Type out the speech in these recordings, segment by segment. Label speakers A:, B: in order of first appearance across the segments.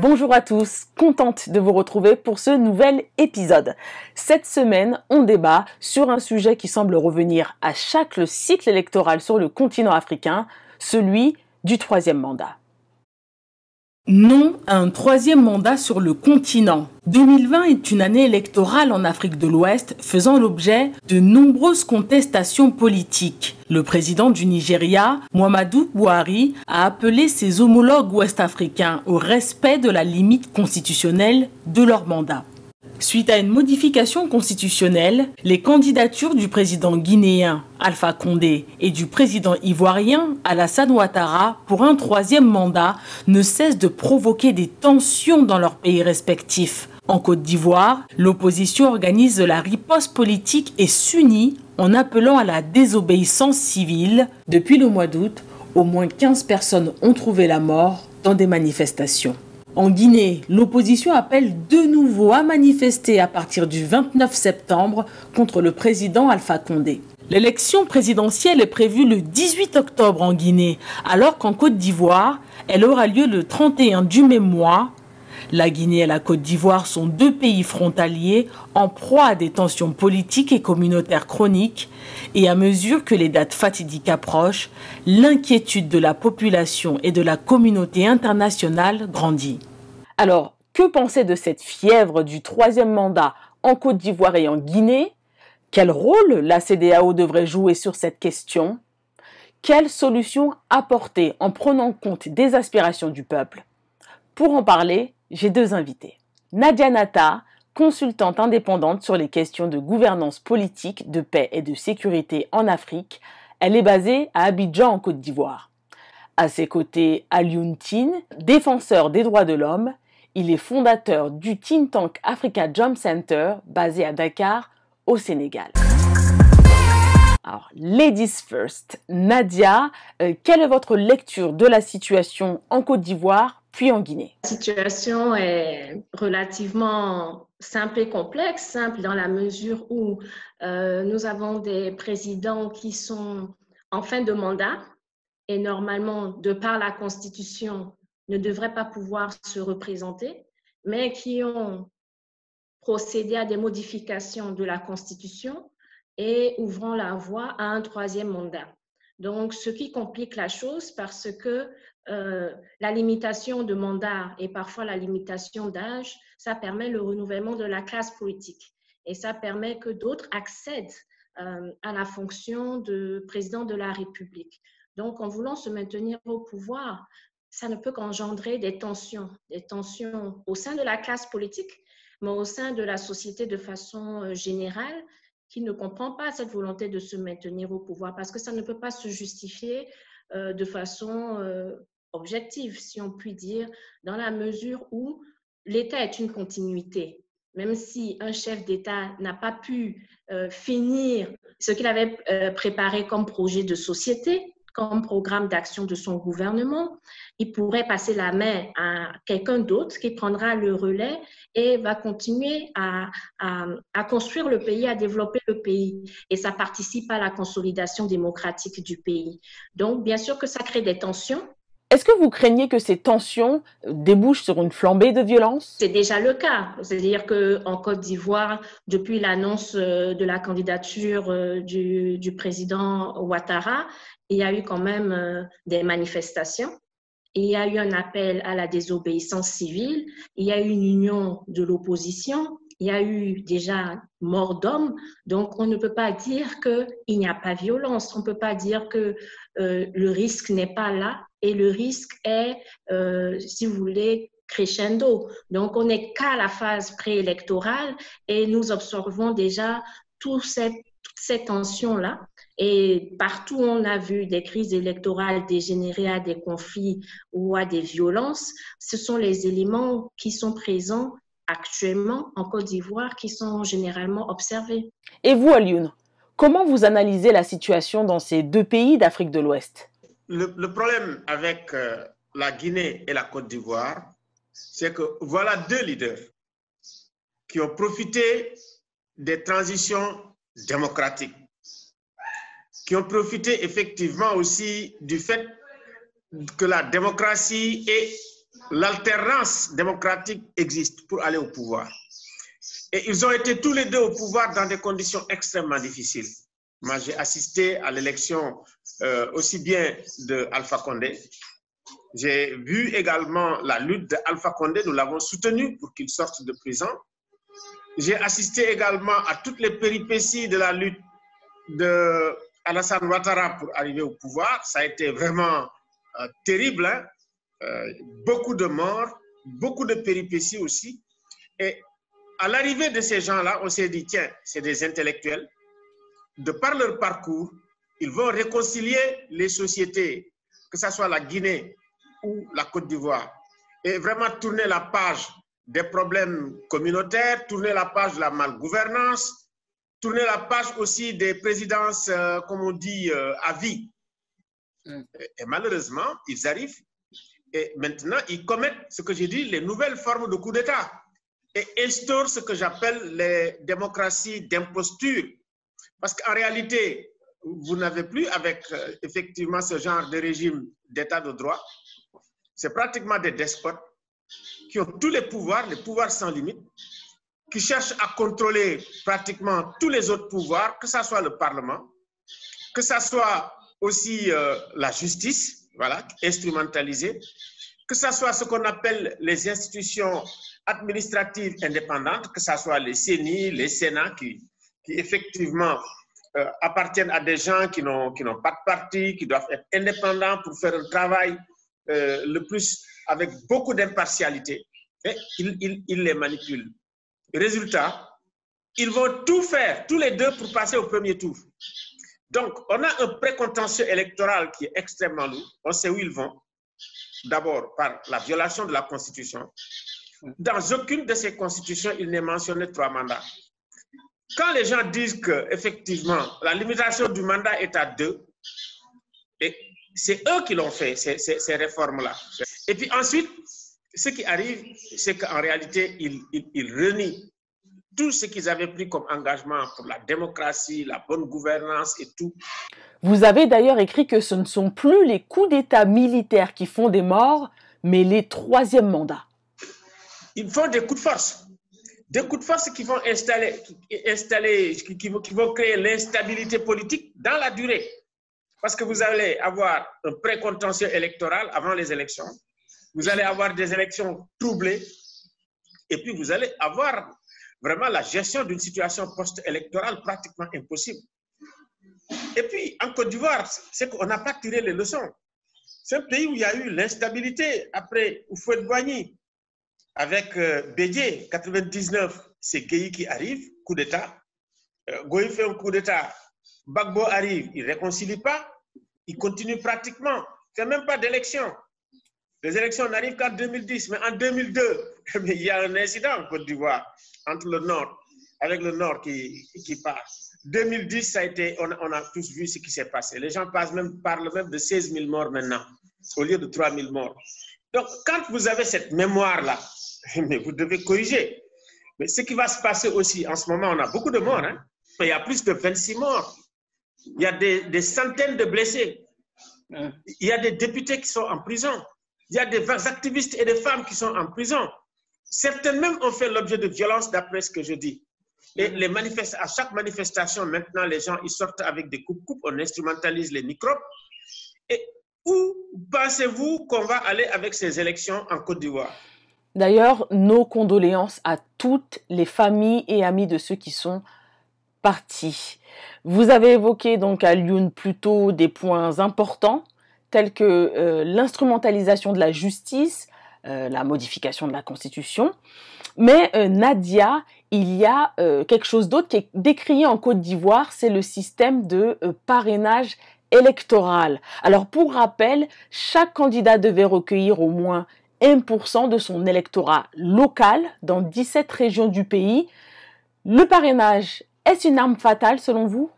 A: Bonjour à tous, contente de vous retrouver pour ce nouvel épisode. Cette semaine, on débat sur un sujet qui semble revenir à chaque cycle électoral sur le continent africain, celui du troisième mandat. Non à un troisième mandat sur le continent. 2020 est une année électorale en Afrique de l'Ouest, faisant l'objet de nombreuses contestations politiques. Le président du Nigeria, Muhammadu Buhari, a appelé ses homologues ouest-africains au respect de la limite constitutionnelle de leur mandat. Suite à une modification constitutionnelle, les candidatures du président guinéen Alpha Condé et du président ivoirien Alassane Ouattara pour un troisième mandat ne cessent de provoquer des tensions dans leurs pays respectifs. En Côte d'Ivoire, l'opposition organise la riposte politique et s'unit en appelant à la désobéissance civile. Depuis le mois d'août, au moins 15 personnes ont trouvé la mort dans des manifestations. En Guinée, l'opposition appelle de nouveau à manifester à partir du 29 septembre contre le président Alpha Condé. L'élection présidentielle est prévue le 18 octobre en Guinée, alors qu'en Côte d'Ivoire, elle aura lieu le 31 du même mois. La Guinée et la Côte d'Ivoire sont deux pays frontaliers en proie à des tensions politiques et communautaires chroniques. Et à mesure que les dates fatidiques approchent, l'inquiétude de la population et de la communauté internationale grandit. Alors, que penser de cette fièvre du troisième mandat en Côte d'Ivoire et en Guinée? Quel rôle la CEDEAO devrait jouer sur cette question? Quelles solutions apporter en prenant compte des aspirations du peuple? Pour en parler, j'ai deux invités. Nadia Nata, consultante indépendante sur les questions de gouvernance politique, de paix et de sécurité en Afrique. Elle est basée à Abidjan en Côte d'Ivoire. À ses côtés, Alioune Tine, défenseur des droits de l'homme. Il est fondateur du think tank Africa Jom Center, basé à Dakar, au Sénégal. Alors, ladies first. Nadia, quelle est votre lecture de la situation en Côte d'Ivoire puis en Guinée?
B: La situation est relativement simple et complexe. Simple dans la mesure où nous avons des présidents qui sont en fin de mandat et normalement, de par la Constitution, ne devraient pas pouvoir se représenter, mais qui ont procédé à des modifications de la Constitution et ouvrant la voie à un troisième mandat. Donc, ce qui complique la chose parce que la limitation de mandat et parfois la limitation d'âge, ça permet le renouvellement de la classe politique et ça permet que d'autres accèdent à la fonction de président de la République. Donc, en voulant se maintenir au pouvoir, ça ne peut qu'engendrer des tensions au sein de la classe politique, mais au sein de la société de façon générale, qui ne comprend pas cette volonté de se maintenir au pouvoir parce que ça ne peut pas se justifier de façon objective, si on peut dire, dans la mesure où l'État est une continuité. Même si un chef d'État n'a pas pu finir ce qu'il avait préparé comme projet de société, comme programme d'action de son gouvernement, il pourrait passer la main à quelqu'un d'autre qui prendra le relais et va continuer à construire le pays, à développer le pays. Et ça participe à la consolidation démocratique du pays. Donc, bien sûr que ça crée des tensions.
A: Est-ce que vous craignez que ces tensions débouchent sur une flambée de violence?
B: C'est déjà le cas. C'est-à-dire qu'en Côte d'Ivoire, depuis l'annonce de la candidature du président Ouattara, il y a eu quand même des manifestations. Il y a eu un appel à la désobéissance civile. Il y a eu une union de l'opposition. Il y a eu déjà mort d'hommes. Donc, on ne peut pas dire qu'il n'y a pas de violence. On ne peut pas dire que le risque n'est pas là. Et le risque est, si vous voulez, crescendo. Donc, on n'est qu'à la phase préélectorale et nous observons déjà toutes ces tensions-là. Et partout, on a vu des crises électorales dégénérer à des conflits ou à des violences. Ce sont les éléments qui sont présents actuellement en Côte d'Ivoire qui sont généralement observés.
A: Et vous, Alioune, comment vous analysez la situation dans ces deux pays d'Afrique de l'Ouest?
C: Le problème avec la Guinée et la Côte d'Ivoire, c'est que voilà deux leaders qui ont profité des transitions démocratiques, qui ont profité effectivement aussi du fait que la démocratie est l'alternance démocratique existe pour aller au pouvoir. Et ils ont été tous les deux au pouvoir dans des conditions extrêmement difficiles. Moi, j'ai assisté à l'élection aussi bien d'Alpha Condé. J'ai vu également la lutte d'Alpha Condé, nous l'avons soutenu pour qu'il sorte de prison. J'ai assisté également à toutes les péripéties de la lutte d'Alassane Ouattara pour arriver au pouvoir. Ça a été vraiment terrible, hein? Beaucoup de morts, beaucoup de péripéties aussi. Et à l'arrivée de ces gens-là, on s'est dit, tiens, c'est des intellectuels. De par leur parcours, ils vont réconcilier les sociétés, que ce soit la Guinée ou la Côte d'Ivoire, et vraiment tourner la page des problèmes communautaires, tourner la page de la malgouvernance, tourner la page aussi des présidences, comme on dit, à vie. Et malheureusement, ils arrivent et maintenant, ils commettent ce que j'ai dit, les nouvelles formes de coup d'État et instaurent ce que j'appelle les démocraties d'imposture. Parce qu'en réalité, vous n'avez plus avec effectivement ce genre de régime d'état de droit. C'est pratiquement des despotes qui ont tous les pouvoirs sans limite, qui cherchent à contrôler pratiquement tous les autres pouvoirs, que ce soit le Parlement, que ce soit aussi la justice, voilà, instrumentalisée, que ce soit ce qu'on appelle les institutions administratives indépendantes, que ce soit les CENI, les Sénats, qui effectivement appartiennent à des gens qui n'ont pas de parti, qui doivent être indépendants pour faire un travail le plus avec beaucoup d'impartialité. Et ils les manipulent. Résultat, ils vont tout faire, tous les deux, pour passer au premier tour. Donc, on a un précontentieux électoral qui est extrêmement lourd. On sait où ils vont. D'abord, par la violation de la Constitution. Dans aucune de ces constitutions, il n'est mentionné 3 mandats. Quand les gens disent qu'effectivement, la limitation du mandat est à 2, et c'est eux qui l'ont fait, ces réformes-là. Et puis ensuite, ce qui arrive, c'est qu'en réalité, ils renient tout ce qu'ils avaient pris comme engagement pour la démocratie, la bonne gouvernance et tout.
A: Vous avez d'ailleurs écrit que ce ne sont plus les coups d'État militaires qui font des morts, mais les 3e mandats.
C: Ils font des coups de force. Des coups de force qui vont qui vont créer l'instabilité politique dans la durée. Parce que vous allez avoir un précontentieux électoral avant les élections. Vous allez avoir des élections troublées. Et puis vous allez avoir vraiment la gestion d'une situation post-électorale pratiquement impossible. Et puis, en Côte d'Ivoire, c'est qu'on n'a pas tiré les leçons. C'est un pays où il y a eu l'instabilité après Houphouët-Boigny. Avec Bédié, 99, c'est Gueye qui arrive, coup d'État. Goï fait un coup d'État. Gbagbo arrive, il ne réconcilie pas. Il continue pratiquement. Il ne fait même pas d'élection. Les élections n'arrivent qu'en 2010. Mais en 2002, il y a un incident en Côte d'Ivoire entre le Nord, avec le Nord qui part. 2010, ça a été, on a tous vu ce qui s'est passé. Les gens parlent même de 16 000 morts maintenant, au lieu de 3 000 morts. Donc, quand vous avez cette mémoire-là, mais vous devez corriger. Mais ce qui va se passer aussi, en ce moment, on a beaucoup de morts. Hein? Il y a plus de 26 morts. Il y a des centaines de blessés. Il y a des députés qui sont en prison. Il y a des activistes et des femmes qui sont en prison. Certaines même ont fait l'objet de violences, d'après ce que je dis. Et à chaque manifestation, maintenant, les gens ils sortent avec des coupes-coupes, on instrumentalise les microbes. Et où pensez-vous qu'on va aller avec ces élections en Côte d'Ivoire?
A: D'ailleurs, nos condoléances à toutes les familles et amis de ceux qui sont partis. Vous avez évoqué donc à Lyoun plutôt des points importants, tels que l'instrumentalisation de la justice, la modification de la Constitution. Mais Nadia, il y a quelque chose d'autre qui est décrié en Côte d'Ivoire, c'est le système de parrainage électoral. Alors pour rappel, chaque candidat devait recueillir au moins 1% de son électorat local dans 17 régions du pays. Le parrainage, est-ce une arme fatale selon vous?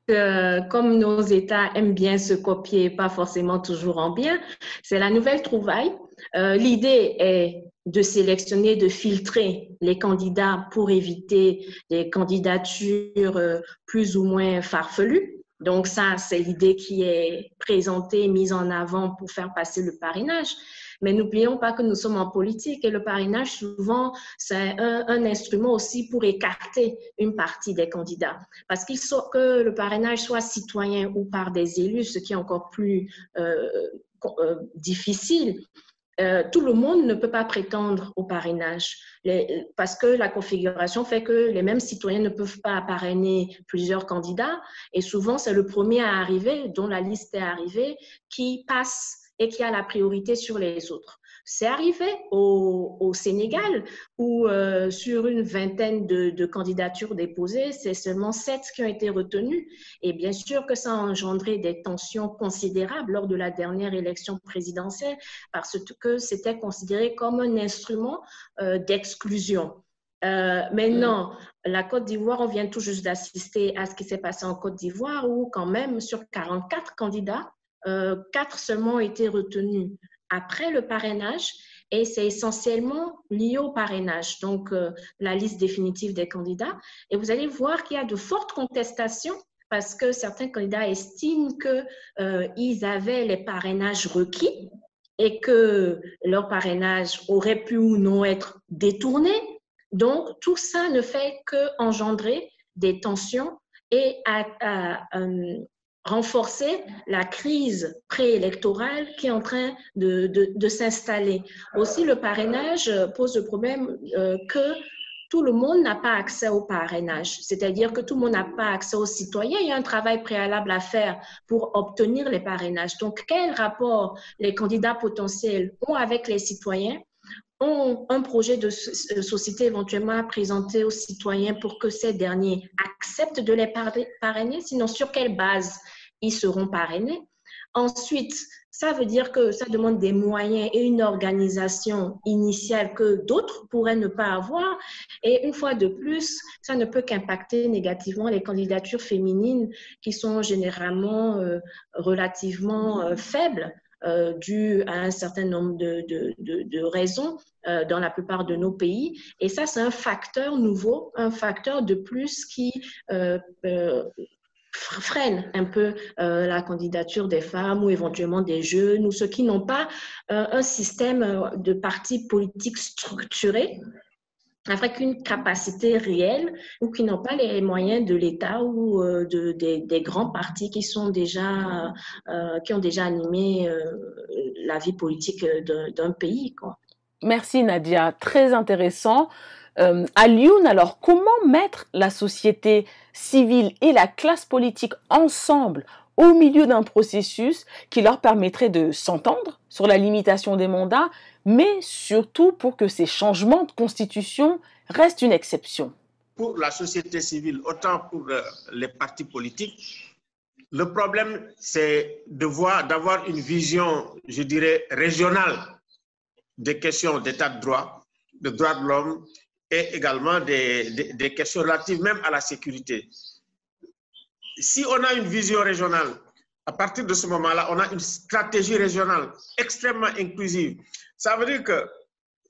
B: Comme nos États aiment bien se copier, pas forcément toujours en bien, c'est la nouvelle trouvaille. L'idée est de sélectionner, de filtrer les candidats pour éviter des candidatures plus ou moins farfelues. Donc ça, c'est l'idée qui est présentée, mise en avant pour faire passer le parrainage. Mais n'oublions pas que nous sommes en politique et le parrainage, souvent, c'est un instrument aussi pour écarter une partie des candidats. Parce qu'il faut que le parrainage soit citoyen ou par des élus, ce qui est encore plus difficile. Tout le monde ne peut pas prétendre au parrainage parce que la configuration fait que les mêmes citoyens ne peuvent pas parrainer plusieurs candidats et souvent c'est le premier à arriver, dont la liste est arrivée, qui passe et qui a la priorité sur les autres. C'est arrivé au Sénégal où sur une vingtaine de candidatures déposées, c'est seulement 7 qui ont été retenues. Et bien sûr que ça a engendré des tensions considérables lors de la dernière élection présidentielle parce que c'était considéré comme un instrument d'exclusion. Maintenant, la Côte d'Ivoire, on vient tout juste d'assister à ce qui s'est passé en Côte d'Ivoire où quand même sur 44 candidats, 4 seulement ont été retenus après le parrainage et c'est essentiellement lié au parrainage, donc la liste définitive des candidats. Et vous allez voir qu'il y a de fortes contestations parce que certains candidats estiment qu'ils avaient les parrainages requis et que leur parrainage aurait pu ou non être détourné. Donc, tout ça ne fait qu'engendrer des tensions et renforcer la crise préélectorale qui est en train de s'installer. Aussi, le parrainage pose le problème que tout le monde n'a pas accès au parrainage, c'est-à-dire que tout le monde n'a pas accès aux citoyens. Il y a un travail préalable à faire pour obtenir les parrainages. Donc, quel rapport les candidats potentiels ont avec les citoyens? Ont un projet de société éventuellement à présenter aux citoyens pour que ces derniers acceptent de les parrainer, sinon sur quelle base ils seront parrainés. Ensuite, ça veut dire que ça demande des moyens et une organisation initiale que d'autres pourraient ne pas avoir. Et une fois de plus, ça ne peut qu'impacter négativement les candidatures féminines qui sont généralement relativement faibles. Dû à un certain nombre de raisons dans la plupart de nos pays. Et ça, c'est un facteur nouveau, un facteur de plus qui freine un peu la candidature des femmes ou éventuellement des jeunes ou ceux qui n'ont pas un système de partis politiques structuré avec une capacité réelle ou qui n'ont pas les moyens de l'État ou des grands partis qui ont déjà animé la vie politique d'un pays, quoi.
A: Merci Nadia, très intéressant. À Lyon, alors comment mettre la société civile et la classe politique ensemble au milieu d'un processus qui leur permettrait de s'entendre sur la limitation des mandats, mais surtout pour que ces changements de constitution restent une exception?
C: Pour la société civile, autant pour les partis politiques, le problème, c'est d'avoir une vision, je dirais, régionale des questions d'état de droit, de droits de l'homme et également des questions relatives même à la sécurité. Si on a une vision régionale, à partir de ce moment-là, on a une stratégie régionale extrêmement inclusive. Ça veut dire que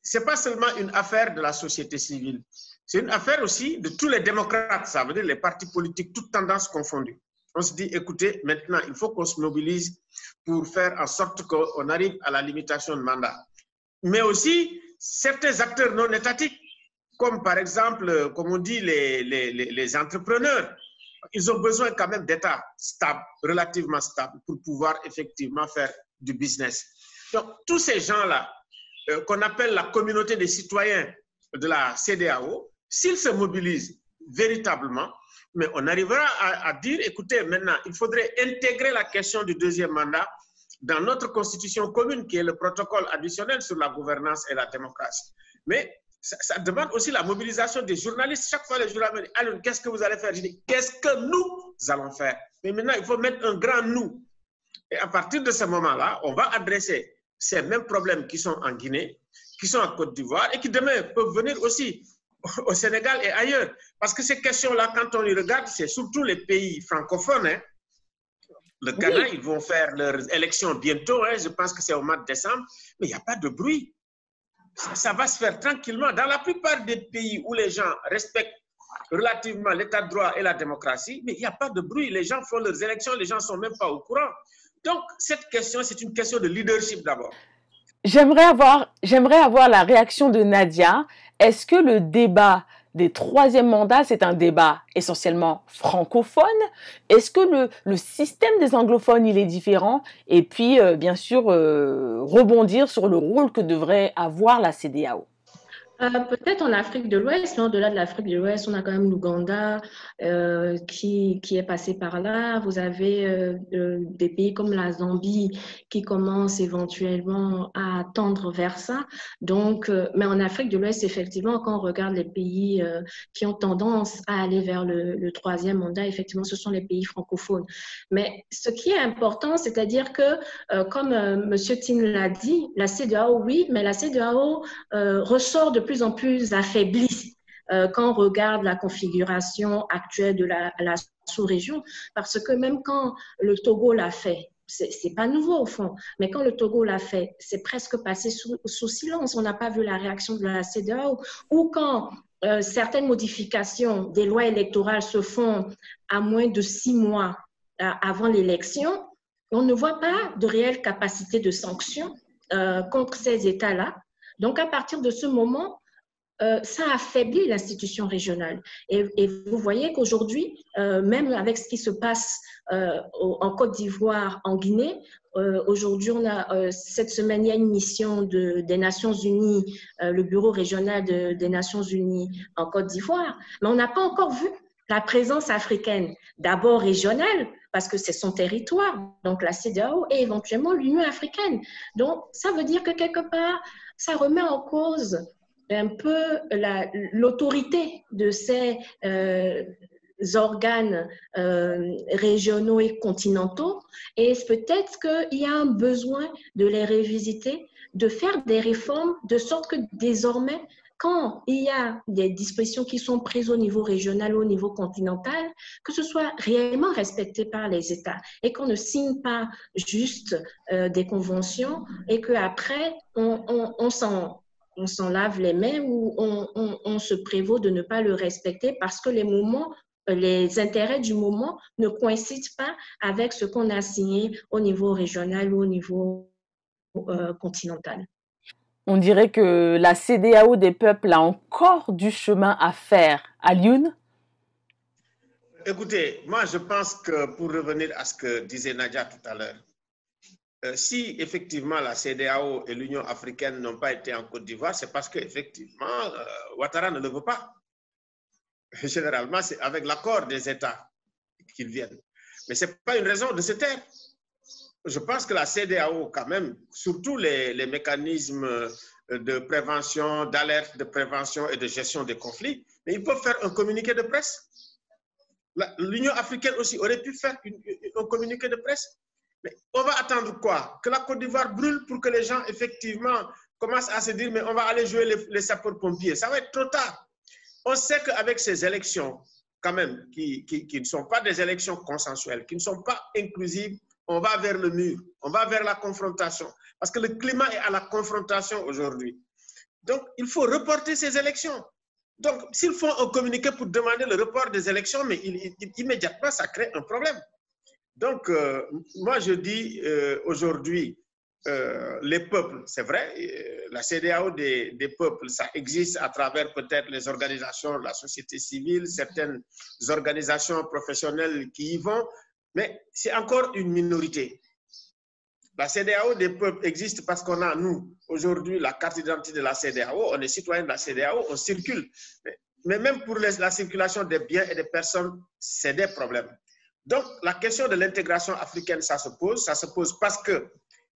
C: ce n'est pas seulement une affaire de la société civile, c'est une affaire aussi de tous les démocrates, ça veut dire les partis politiques, toutes tendances confondues. On se dit, écoutez, maintenant, il faut qu'on se mobilise pour faire en sorte qu'on arrive à la limitation de mandat. Mais aussi, certains acteurs non étatiques, comme par exemple, comme on dit, les entrepreneurs, ils ont besoin quand même d'États stables, relativement stables, pour pouvoir effectivement faire du business. Donc, tous ces gens-là, qu'on appelle la communauté des citoyens de la CEDEAO, s'ils se mobilisent véritablement, mais on arrivera à dire, écoutez, maintenant, il faudrait intégrer la question du deuxième mandat dans notre constitution commune, qui est le protocole additionnel sur la gouvernance et la démocratie. Mais ça demande aussi la mobilisation des journalistes. Chaque fois, les journalistes disent, alors, qu'est-ce que vous allez faire? Je dis, qu'est-ce que nous allons faire? Mais maintenant, il faut mettre un grand nous. Et à partir de ce moment-là, on va adresser ces mêmes problèmes qui sont en Guinée, qui sont en Côte d'Ivoire et qui demain peuvent venir aussi au Sénégal et ailleurs. Parce que ces questions-là, quand on les regarde, c'est surtout les pays francophones. Hein. Le Ghana, oui, ils vont faire leurs élections bientôt, hein, je pense que c'est au mois de décembre, mais il n'y a pas de bruit. Ça va se faire tranquillement. Dans la plupart des pays où les gens respectent relativement l'état de droit et la démocratie, mais il n'y a pas de bruit. Les gens font leurs élections, les gens ne sont même pas au courant. Donc, cette question, c'est une question de leadership d'abord.
A: J'aimerais avoir la réaction de Nadia. Est-ce que le débat des troisièmes mandats, c'est un débat essentiellement francophone? Est-ce que le système des anglophones, il est différent? Et puis, bien sûr, rebondir sur le rôle que devrait avoir la CEDEAO.
B: Peut-être en Afrique de l'Ouest, mais au-delà de l'Afrique de l'Ouest, on a quand même l'Ouganda qui est passé par là. Vous avez des pays comme la Zambie qui commencent éventuellement à tendre vers ça. Donc, mais en Afrique de l'Ouest, effectivement, quand on regarde les pays qui ont tendance à aller vers le troisième mandat, effectivement, ce sont les pays francophones. Mais ce qui est important, c'est-à-dire que, comme M. Tine l'a dit, la CEDEAO, oui, mais la CEDEAO ressort de plus en plus affaiblie quand on regarde la configuration actuelle de la sous-région, parce que même quand le Togo l'a fait, c'est pas nouveau au fond, mais quand le Togo l'a fait, c'est presque passé sous silence. On n'a pas vu la réaction de la CEDEAO. Ou quand certaines modifications des lois électorales se font à moins de 6 mois avant l'élection, on ne voit pas de réelle capacité de sanction contre ces États-là. Donc, à partir de ce moment, ça affaiblit l'institution régionale. Et vous voyez qu'aujourd'hui, même avec ce qui se passe en Côte d'Ivoire, en Guinée, aujourd'hui, cette semaine, il y a une mission des Nations Unies, le bureau régional des Nations Unies en Côte d'Ivoire, mais on n'a pas encore vu la présence africaine, d'abord régionale, parce que c'est son territoire, donc la CEDEAO, et éventuellement l'Union africaine. Donc, ça veut dire que quelque part, ça remet en cause un peu l'autorité de ces organes régionaux et continentaux, et peut-être qu'il y a un besoin de les révisiter, de faire des réformes de sorte que désormais, quand il y a des dispositions qui sont prises au niveau régional ou au niveau continental, que ce soit réellement respecté par les États et qu'on ne signe pas juste des conventions et qu'après, on s'en lave les mains ou on se prévaut de ne pas le respecter parce que les intérêts du moment ne coïncident pas avec ce qu'on a signé au niveau régional ou au niveau continental.
A: On dirait que la CEDEAO des peuples a encore du chemin à faire. Alioune?
C: Écoutez, moi je pense que pour revenir à ce que disait Nadia tout à l'heure, si effectivement la CEDEAO et l'Union africaine n'ont pas été en Côte d'Ivoire, c'est parce qu'effectivement Ouattara ne le veut pas. Généralement, c'est avec l'accord des États qu'ils viennent. Mais ce n'est pas une raison de se taire. Je pense que la CEDEAO, quand même, surtout les mécanismes de prévention, d'alerte, de prévention et de gestion des conflits, mais ils peuvent faire un communiqué de presse. L'Union africaine aussi aurait pu faire un communiqué de presse. Mais on va attendre quoi? Que la Côte d'Ivoire brûle pour que les gens, effectivement, commencent à se dire mais on va aller jouer les sapeurs-pompiers. Ça va être trop tard. On sait qu'avec ces élections, quand même, qui ne sont pas des élections consensuelles, qui ne sont pas inclusives, on va vers le mur, on va vers la confrontation. Parce que le climat est à la confrontation aujourd'hui. Donc, il faut reporter ces élections. Donc, s'ils font un communiqué pour demander le report des élections, mais immédiatement, ça crée un problème. Donc, moi, je dis aujourd'hui, les peuples, c'est vrai, la CEDEAO des peuples, ça existe à travers peut-être les organisations de la société civile, certaines organisations professionnelles qui y vont, mais c'est encore une minorité. La CEDEAO des peuples existe parce qu'on a, nous, aujourd'hui, la carte d'identité de la CEDEAO, on est citoyen de la CEDEAO, on circule. Mais même pour la circulation des biens et des personnes, c'est des problèmes. Donc, la question de l'intégration africaine, ça se pose parce que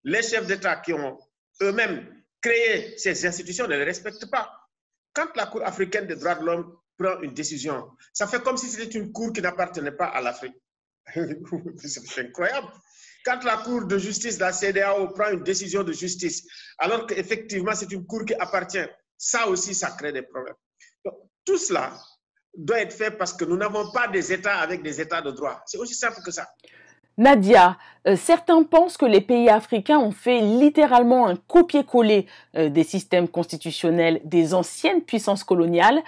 C: les chefs d'État qui ont eux-mêmes créé ces institutions ne les respectent pas. Quand la Cour africaine des droits de l'homme prend une décision, ça fait comme si c'était une cour qui n'appartenait pas à l'Afrique. C'est incroyable. Quand la Cour de justice de la CEDEAO prend une décision de justice, alors qu'effectivement c'est une cour qui appartient, ça aussi, ça crée des problèmes. Donc, tout cela doit être fait parce que nous n'avons pas des États avec des États de droit. C'est aussi simple que ça.
A: Nadia, certains pensent que les pays africains ont fait littéralement un copier-coller des systèmes constitutionnels des anciennes puissances coloniales.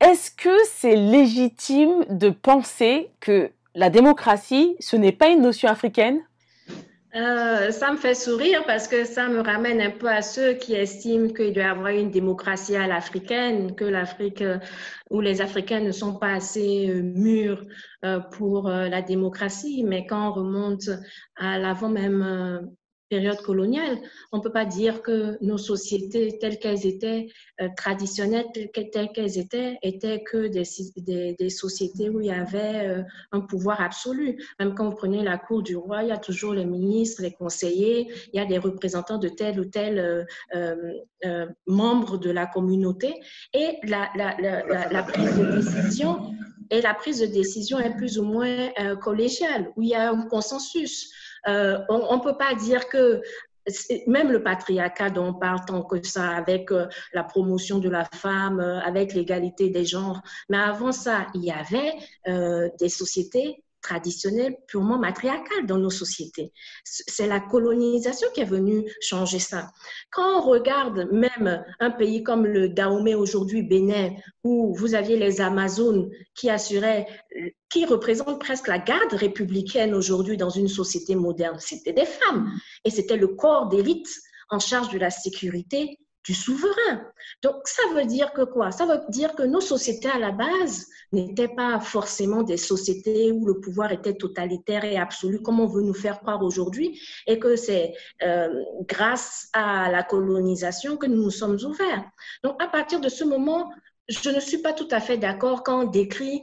A: Est-ce que c'est légitime de penser que la démocratie, ce n'est pas une notion africaine?
B: Ça me fait sourire parce que ça me ramène un peu à ceux qui estiment qu'il doit y avoir une démocratie à l'africaine, que l'Afrique ou les Africains ne sont pas assez mûrs pour la démocratie. Mais quand on remonte à l'avant même période coloniale, on ne peut pas dire que nos sociétés telles qu'elles étaient, traditionnelles telles qu'elles étaient que des sociétés où il y avait un pouvoir absolu. Même quand vous prenez la cour du roi, il y a toujours les ministres, les conseillers, il y a des représentants de tel ou tel membre de la communauté. Et la prise de décision, est plus ou moins collégiale, où il y a un consensus. On ne peut pas dire que même le patriarcat dont on parle tant que ça, avec la promotion de la femme, avec l'égalité des genres, mais avant ça, il y avait des sociétés traditionnelles purement matriarcales dans nos sociétés. C'est la colonisation qui est venue changer ça. Quand on regarde même un pays comme le Dahomey aujourd'hui, Bénin, où vous aviez les Amazones qui représentent presque la garde républicaine aujourd'hui dans une société moderne, c'était des femmes et c'était le corps d'élite en charge de la sécurité du souverain. Donc, ça veut dire que quoi? Ça veut dire que nos sociétés à la base n'étaient pas forcément des sociétés où le pouvoir était totalitaire et absolu, comme on veut nous faire croire aujourd'hui, et que c'est grâce à la colonisation que nous nous sommes ouverts. Donc, à partir de ce moment, je ne suis pas tout à fait d'accord quand on décrit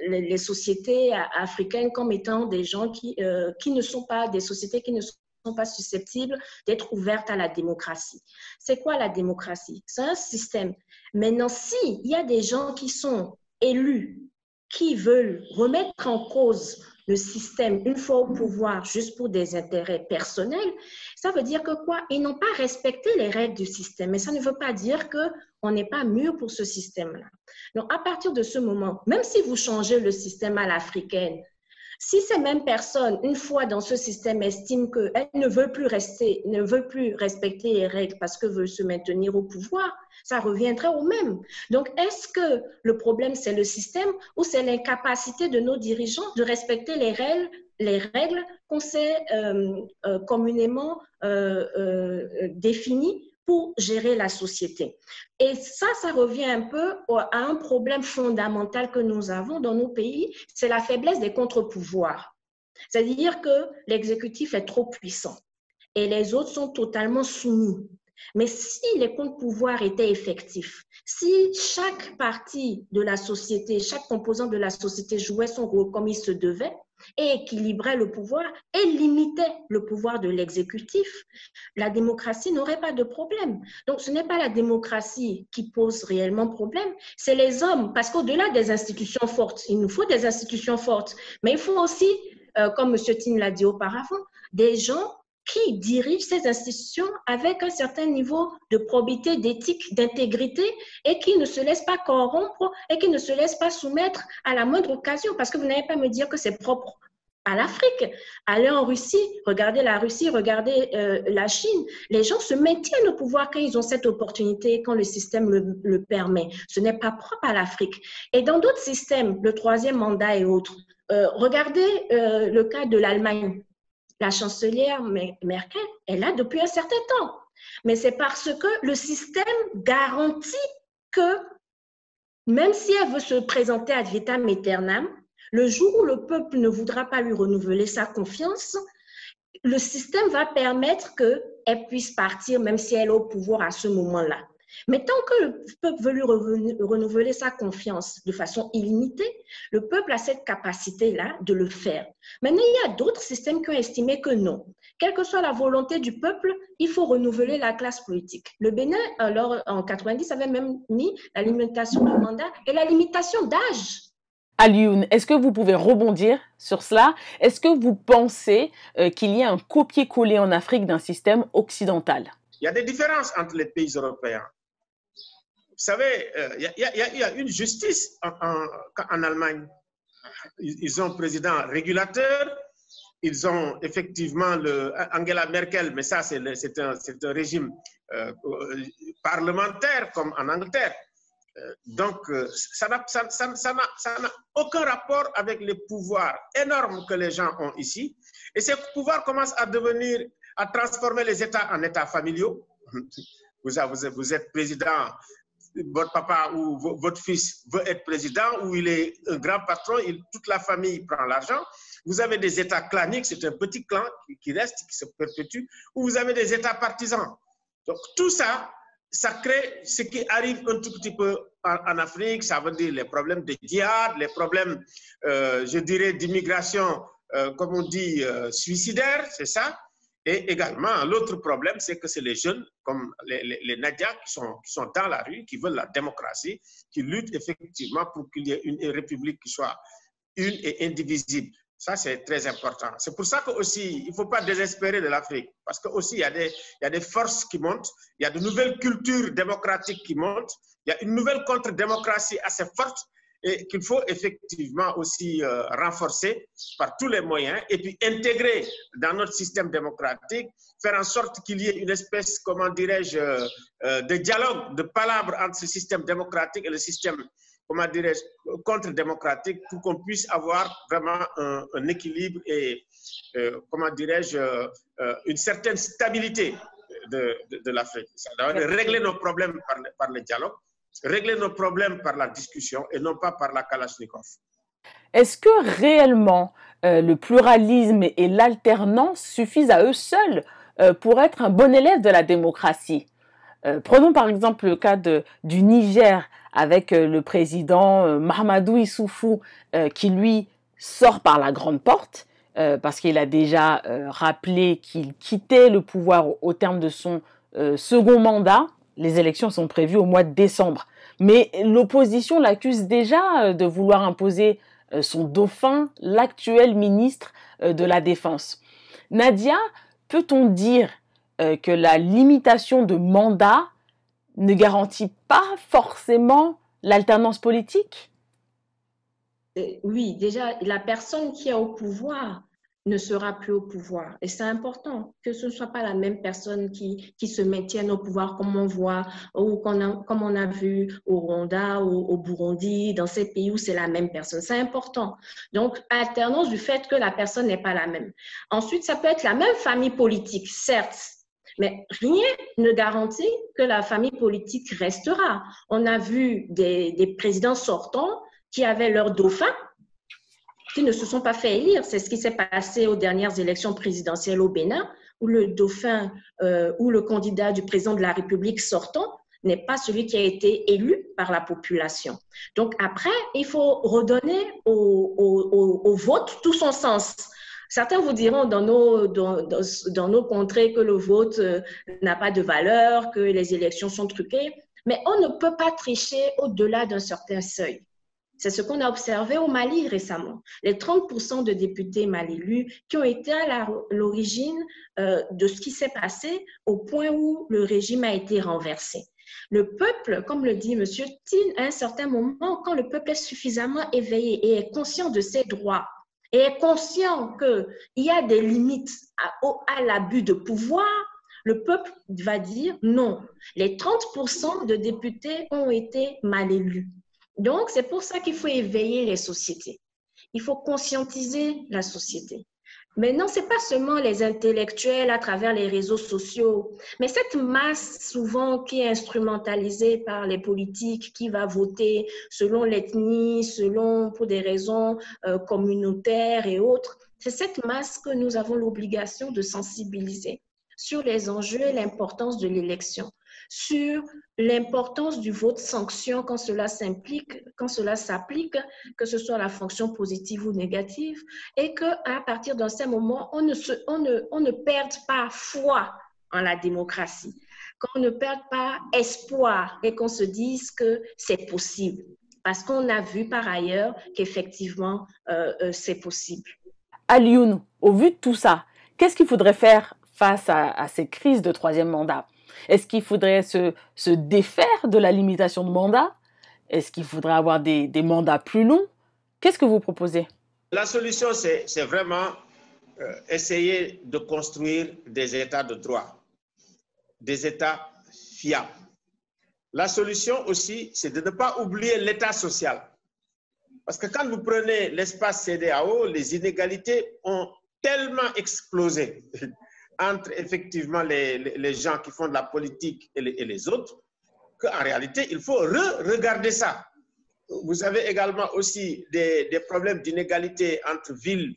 B: les sociétés africaines comme étant des gens qui ne sont pas des sociétés qui ne sont pas susceptibles d'être ouvertes à la démocratie. C'est quoi la démocratie? C'est un système. Maintenant, s'il y a des gens qui sont élus, qui veulent remettre en cause le système une fois au pouvoir juste pour des intérêts personnels, ça veut dire que quoi? Ils n'ont pas respecté les règles du système. Mais ça ne veut pas dire qu'on n'est pas mûr pour ce système-là. Donc, à partir de ce moment, même si vous changez le système à l'africaine, si ces mêmes personnes, une fois dans ce système, estiment qu'elles ne veulent plus respecter les règles parce qu'elles veulent se maintenir au pouvoir, ça reviendrait au même. Donc, est-ce que le problème, c'est le système ou c'est l'incapacité de nos dirigeants de respecter les règles qu'on s'est communément définies pour gérer la société? Et ça revient un peu à un problème fondamental que nous avons dans nos pays, c'est la faiblesse des contre-pouvoirs. C'est-à-dire que l'exécutif est trop puissant et les autres sont totalement soumis. Mais si les contre-pouvoirs étaient effectifs, si chaque partie de la société, chaque composant de la société jouait son rôle comme il se devait, et équilibrait le pouvoir et limitait le pouvoir de l'exécutif, la démocratie n'aurait pas de problème. Donc, ce n'est pas la démocratie qui pose réellement problème, c'est les hommes. Parce qu'au-delà des institutions fortes, il nous faut des institutions fortes, mais il faut aussi, comme M. Tin l'a dit auparavant, des gens qui dirigent ces institutions avec un certain niveau de probité, d'éthique, d'intégrité et qui ne se laissent pas corrompre et qui ne se laissent pas soumettre à la moindre occasion. Parce que vous n'allez pas me dire que c'est propre à l'Afrique. Allez en Russie, regardez la Russie, regardez la Chine. Les gens se maintiennent au pouvoir quand ils ont cette opportunité, quand le système le permet. Ce n'est pas propre à l'Afrique. Et dans d'autres systèmes, le troisième mandat et autres, regardez le cas de l'Allemagne. La chancelière Merkel est là depuis un certain temps. Mais c'est parce que le système garantit que même si elle veut se présenter ad vitam aeternam, le jour où le peuple ne voudra pas lui renouveler sa confiance, le système va permettre qu'elle puisse partir même si elle est au pouvoir à ce moment-là. Mais tant que le peuple veut lui renouveler sa confiance de façon illimitée, le peuple a cette capacité-là de le faire. Maintenant, il y a d'autres systèmes qui ont estimé que non. Quelle que soit la volonté du peuple, il faut renouveler la classe politique. Le Bénin, alors, en 90, avait même mis la limitation de mandat et la limitation d'âge.
A: Alioune, est-ce que vous pouvez rebondir sur cela? Est-ce que vous pensez qu'il y a un copier-coller en Afrique d'un système occidental?
C: Il y a des différences entre les pays européens. Vous savez, il y a une justice en Allemagne. Ils ont un président régulateur, ils ont effectivement Angela Merkel, mais ça, c'est un régime parlementaire comme en Angleterre. Donc, ça n'a aucun rapport avec les pouvoirs énormes que les gens ont ici. Et ces pouvoirs commencent à transformer les États en États familiaux. Vous êtes président, votre papa ou votre fils veut être président, ou il est un grand patron, toute la famille prend l'argent. Vous avez des États claniques, c'est un petit clan qui reste, qui se perpétue, ou vous avez des États partisans. Donc, tout ça, ça crée ce qui arrive un tout petit peu en Afrique, ça veut dire les problèmes de djihad, les problèmes, je dirais, d'immigration, comme on dit, suicidaire, c'est ça. Et également, l'autre problème, c'est que c'est les jeunes, comme les Nadia, qui sont dans la rue, qui veulent la démocratie, qui luttent effectivement pour qu'il y ait une république qui soit une et indivisible. Ça, c'est très important. C'est pour ça qu'aussi, il ne faut pas désespérer de l'Afrique, parce qu'aussi, il y a des forces qui montent, il y a de nouvelles cultures démocratiques qui montent, il y a une nouvelle contre-démocratie assez forte et qu'il faut effectivement aussi renforcer par tous les moyens et puis intégrer dans notre système démocratique, faire en sorte qu'il y ait une espèce, comment dirais-je, de dialogue, de palabre entre ce système démocratique et le système, comment dirais-je, contre-démocratique, pour qu'on puisse avoir vraiment un équilibre et, comment dirais-je, une certaine stabilité de l'Afrique. Ça doit régler nos problèmes par le dialogue, régler nos problèmes par la discussion et non pas par la Kalachnikov.
A: Est-ce que réellement le pluralisme et l'alternance suffisent à eux seuls pour être un bon élève de la démocratie? Prenons par exemple le cas du Niger avec le président Mahamadou Issoufou qui lui sort par la grande porte parce qu'il a déjà rappelé qu'il quittait le pouvoir au terme de son second mandat. Les élections sont prévues au mois de décembre. Mais l'opposition l'accuse déjà de vouloir imposer son dauphin, l'actuel ministre de la Défense. Nadia, peut-on dire que la limitation de mandat ne garantit pas forcément l'alternance politique?
B: Oui, déjà, la personne qui est au pouvoir ne sera plus au pouvoir. Et c'est important que ce ne soit pas la même personne qui se maintienne au pouvoir comme on voit, ou comme on a vu au Rwanda, au Burundi, dans ces pays où c'est la même personne. C'est important. Donc, alternance du fait que la personne n'est pas la même. Ensuite, ça peut être la même famille politique, certes, mais rien ne garantit que la famille politique restera. On a vu des présidents sortants qui avaient leur dauphin, qui ne se sont pas fait élire. C'est ce qui s'est passé aux dernières élections présidentielles au Bénin, où le dauphin ou le candidat du président de la République sortant n'est pas celui qui a été élu par la population. Donc après, il faut redonner au vote tout son sens. Certains vous diront dans nos contrées que le vote n'a pas de valeur, que les élections sont truquées, mais on ne peut pas tricher au-delà d'un certain seuil. C'est ce qu'on a observé au Mali récemment. Les 30% de députés mal élus qui ont été à l'origine de ce qui s'est passé au point où le régime a été renversé. Le peuple, comme le dit M. Tine, à un certain moment, quand le peuple est suffisamment éveillé et est conscient de ses droits, et est conscient qu'il y a des limites à l'abus de pouvoir, le peuple va dire non. Les 30% de députés ont été mal élus. Donc, c'est pour ça qu'il faut éveiller les sociétés. Il faut conscientiser la société. Maintenant, ce n'est pas seulement les intellectuels à travers les réseaux sociaux, mais cette masse souvent qui est instrumentalisée par les politiques, qui va voter selon l'ethnie, pour des raisons communautaires et autres. C'est cette masse que nous avons l'obligation de sensibiliser sur les enjeux et l'importance de l'élection, sur l'importance du vote sanction quand cela s'applique, que ce soit la fonction positive ou négative, et qu'à partir d'un certain moment, on ne perde pas foi en la démocratie, qu'on ne perde pas espoir et qu'on se dise que c'est possible, parce qu'on a vu par ailleurs qu'effectivement, c'est possible.
A: Alioune, au vu de tout ça, qu'est-ce qu'il faudrait faire face à ces crises de troisième mandat? Est-ce qu'il faudrait se défaire de la limitation de mandat? Est-ce qu'il faudrait avoir des mandats plus longs? Qu'est-ce que vous proposez?
C: La solution, c'est vraiment essayer de construire des États de droit, des États fiables, La solution aussi, c'est de ne pas oublier l'État social. Parce que quand vous prenez l'espace CEDEAO, les inégalités ont tellement explosé entre effectivement les gens qui font de la politique et les autres, qu'en réalité, il faut regarder ça. Vous avez également aussi des problèmes d'inégalité entre ville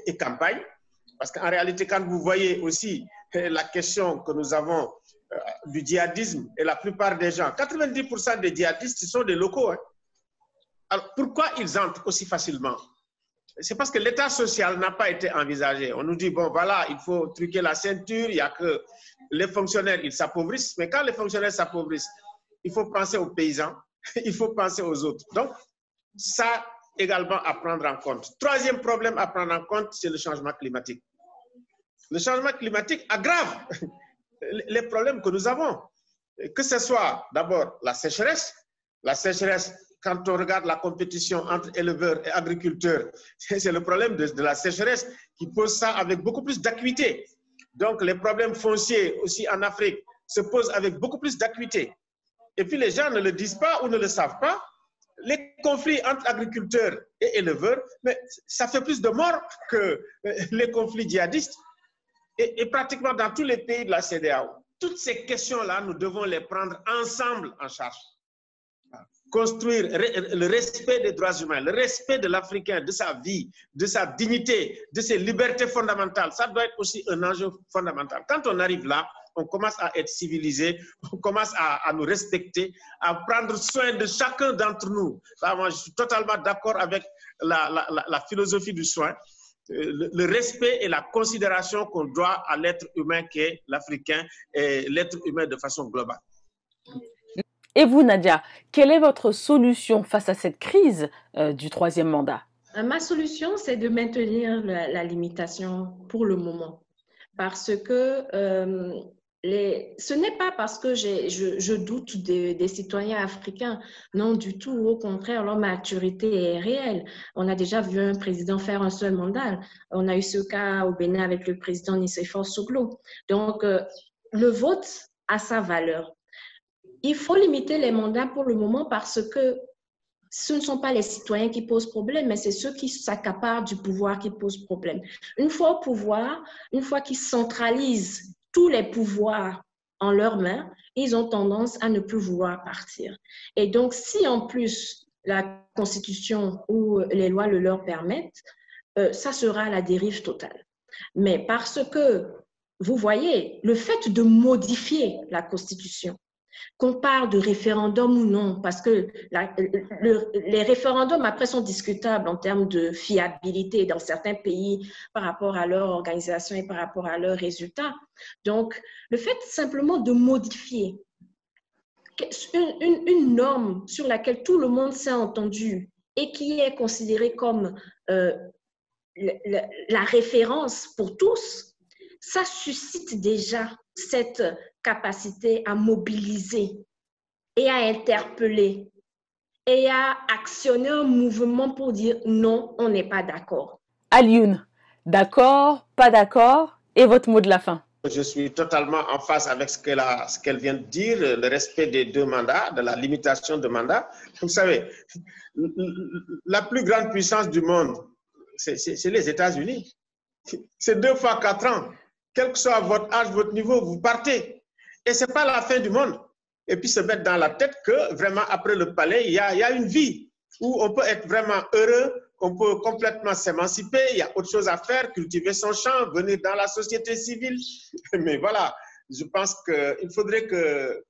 C: et campagne. Parce qu'en réalité, quand vous voyez aussi la question que nous avons du djihadisme, et la plupart des gens, 90% des djihadistes sont des locaux. Hein. Alors, pourquoi ils entrent aussi facilement? C'est parce que l'État social n'a pas été envisagé. On nous dit, bon, voilà, il faut truquer la ceinture, il n'y a que les fonctionnaires, ils s'appauvrissent. Mais quand les fonctionnaires s'appauvrissent, il faut penser aux paysans, il faut penser aux autres. Donc, ça également à prendre en compte. Troisième problème à prendre en compte, c'est le changement climatique. Le changement climatique aggrave les problèmes que nous avons. Que ce soit d'abord la sécheresse, quand on regarde la compétition entre éleveurs et agriculteurs, c'est le problème de la sécheresse qui pose ça avec beaucoup plus d'acuité. Donc, les problèmes fonciers aussi en Afrique se posent avec beaucoup plus d'acuité. Et puis, les gens ne le disent pas ou ne le savent pas. Les conflits entre agriculteurs et éleveurs, mais ça fait plus de morts que les conflits djihadistes. Et pratiquement dans tous les pays de la CEDEAO. Toutes ces questions-là, nous devons les prendre ensemble en charge. Construire le respect des droits humains, le respect de l'Africain, de sa vie, de sa dignité, de ses libertés fondamentales. Ça doit être aussi un enjeu fondamental. Quand on arrive là, on commence à être civilisé, on commence à nous respecter, à prendre soin de chacun d'entre nous. Là, moi, je suis totalement d'accord avec la philosophie du soin. Le respect et la considération qu'on doit à l'être humain qui est l'Africain et l'être humain de façon globale.
A: Et vous, Nadia, quelle est votre solution face à cette crise du troisième mandat?
B: Ma solution, c'est de maintenir la limitation pour le moment. Parce que ce n'est pas parce que je doute des citoyens africains, non du tout, au contraire, leur maturité est réelle. On a déjà vu un président faire un seul mandat. On a eu ce cas au Bénin avec le président Nicéphore Soglo. Donc, le vote a sa valeur. Il faut limiter les mandats pour le moment parce que ce ne sont pas les citoyens qui posent problème, mais c'est ceux qui s'accaparent du pouvoir qui posent problème. Une fois au pouvoir, une fois qu'ils centralisent tous les pouvoirs en leurs mains, ils ont tendance à ne plus vouloir partir. Et donc, si en plus la Constitution ou les lois le leur permettent, ça sera la dérive totale. Mais parce que, vous voyez, le fait de modifier la Constitution, qu'on parle de référendum ou non, parce que les référendums après sont discutables en termes de fiabilité dans certains pays par rapport à leur organisation et par rapport à leurs résultats. Donc, le fait simplement de modifier une norme sur laquelle tout le monde s'est entendu et qui est considérée comme la référence pour tous, ça suscite déjà cette capacité à mobiliser et à interpeller et à actionner un mouvement pour dire non, on n'est pas d'accord.
A: Alioune, d'accord, pas d'accord, et votre mot de la fin?
C: Je suis totalement en phase avec ce qu'elle vient de dire, le respect des deux mandats, de la limitation de mandats. Vous savez, la plus grande puissance du monde, c'est les États-Unis. C'est 2 fois 4 ans. Quel que soit votre âge, votre niveau, vous partez. Et ce n'est pas la fin du monde. Et puis se mettre dans la tête que vraiment après le palais, il y a une vie où on peut être vraiment heureux, on peut complètement s'émanciper, il y a autre chose à faire, cultiver son champ, venir dans la société civile. Mais voilà, je pense qu'il faudrait que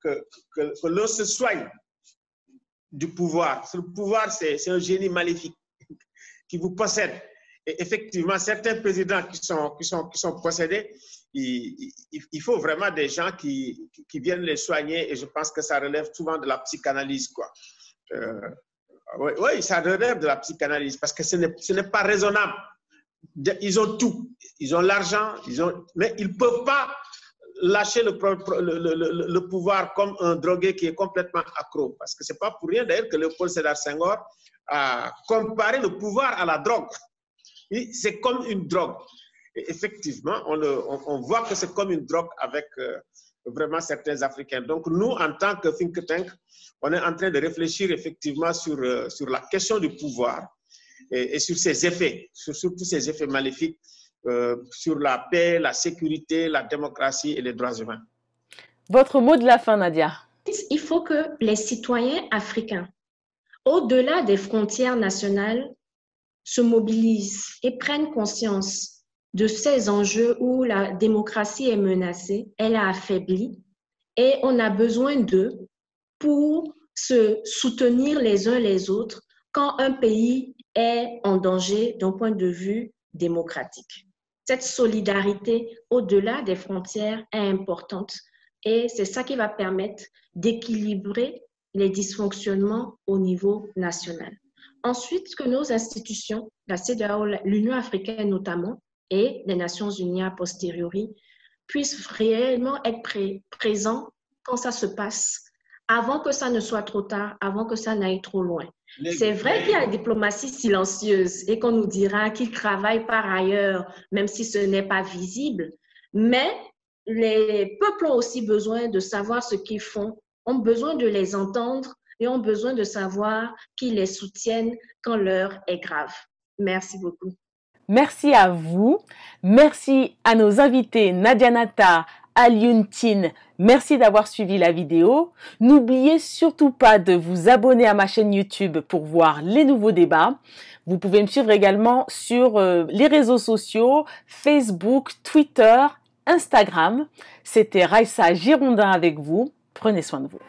C: l'on se soigne du pouvoir. Le pouvoir, c'est un génie maléfique qui vous possède. Et effectivement, certains présidents qui sont possédés, il faut vraiment des gens qui viennent les soigner, et je pense que ça relève souvent de la psychanalyse, quoi. Oui, ça relève de la psychanalyse parce que ce n'est pas raisonnable. Ils ont tout, ils ont l'argent, mais ils ne peuvent pas lâcher le pouvoir comme un drogué qui est complètement accro. Parce que ce n'est pas pour rien d'ailleurs que Léopold Sédar Senghor a comparé le pouvoir à la drogue. C'est comme une drogue. Et effectivement, on voit que c'est comme une drogue avec vraiment certains Africains. Donc nous, en tant que think tank, on est en train de réfléchir effectivement sur la question du pouvoir et sur ses effets, sur tous ces effets maléfiques sur la paix, la sécurité, la démocratie et les droits humains.
A: Votre mot de la fin, Nadia.
B: Il faut que les citoyens africains, au-delà des frontières nationales, se mobilisent et prennent conscience de ces enjeux où la démocratie est menacée, elle a affaibli, et on a besoin d'eux pour se soutenir les uns les autres quand un pays est en danger d'un point de vue démocratique. Cette solidarité au-delà des frontières est importante et c'est ça qui va permettre d'équilibrer les dysfonctionnements au niveau national. Ensuite, que nos institutions, la CEDEAO, l'Union africaine notamment, et les Nations unies a posteriori, puissent réellement être présents quand ça se passe, avant que ça ne soit trop tard, avant que ça n'aille trop loin. C'est vrai qu'il y a la diplomatie silencieuse et qu'on nous dira qu'ils travaillent par ailleurs, même si ce n'est pas visible, mais les peuples ont aussi besoin de savoir ce qu'ils font, ont besoin de les entendre et ont besoin de savoir qu'ils les soutiennent quand l'heure est grave. Merci beaucoup.
A: Merci à vous. Merci à nos invités Nadia Natta, Alioune Tine. Merci d'avoir suivi la vidéo. N'oubliez surtout pas de vous abonner à ma chaîne YouTube pour voir les nouveaux débats. Vous pouvez me suivre également sur les réseaux sociaux, Facebook, Twitter, Instagram. C'était Raissa Girondin avec vous. Prenez soin de vous.